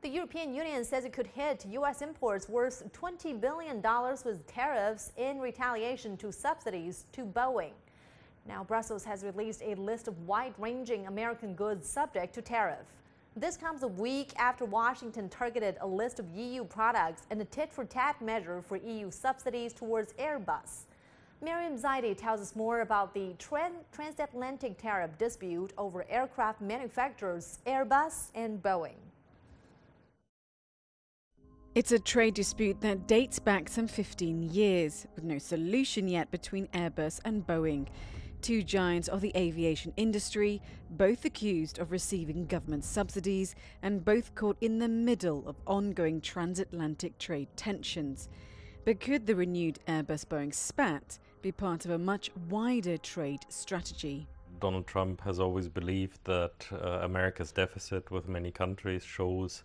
The European Union says it could hit U.S. imports worth $20 billion with tariffs in retaliation to subsidies to Boeing. Now, Brussels has released a list of wide-ranging American goods subject to tariff. This comes a week after Washington targeted a list of EU products in a tit-for-tat measure for EU subsidies towards Airbus. Miriam Zaidi tells us more about the transatlantic tariff dispute over aircraft manufacturers Airbus and Boeing. It's a trade dispute that dates back some 15 years, with no solution yet between Airbus and Boeing, two giants of the aviation industry, both accused of receiving government subsidies and both caught in the middle of ongoing transatlantic trade tensions. But could the renewed Airbus-Boeing spat be part of a much wider trade strategy? Donald Trump has always believed that America's deficit with many countries shows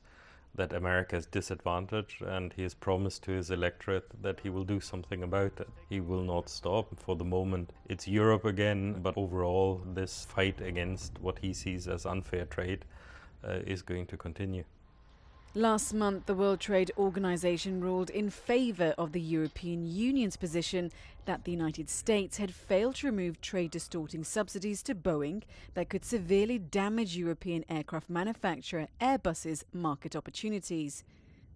that America is disadvantaged, and he has promised to his electorate that he will do something about it. He will not stop. For the moment, it's Europe again, but overall, this fight against what he sees as unfair trade is going to continue. Last month, the World Trade Organization ruled in favor of the European Union's position that the United States had failed to remove trade-distorting subsidies to Boeing that could severely damage European aircraft manufacturer Airbus's market opportunities.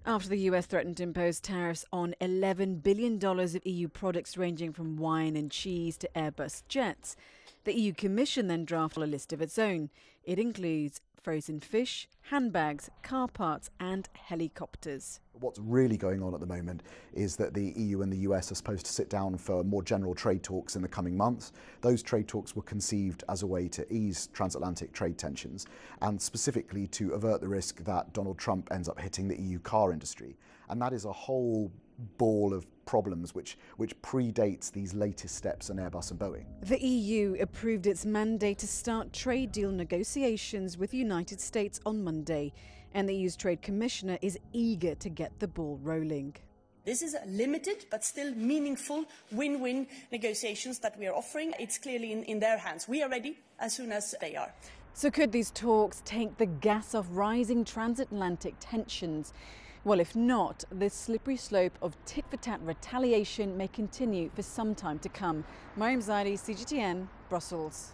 After the US threatened to impose tariffs on $11 billion of EU products ranging from wine and cheese to Airbus jets, the EU Commission then drafted a list of its own. It includes frozen fish, handbags, car parts and helicopters. What's really going on at the moment is that the EU and the US are supposed to sit down for more general trade talks in the coming months. Those trade talks were conceived as a way to ease transatlantic trade tensions and specifically to avert the risk that Donald Trump ends up hitting the EU car industry. And that is a whole ball of problems which predates these latest steps on Airbus and Boeing. The EU approved its mandate to start trade deal negotiations with the United States on Monday, and the EU's Trade Commissioner is eager to get the ball rolling. This is a limited but still meaningful win-win negotiations that we are offering. It's clearly in their hands. We are ready as soon as they are. So could these talks take the gas off rising transatlantic tensions? Well, if not, this slippery slope of tit-for-tat retaliation may continue for some time to come. Miriam Zaidi, CGTN, Brussels.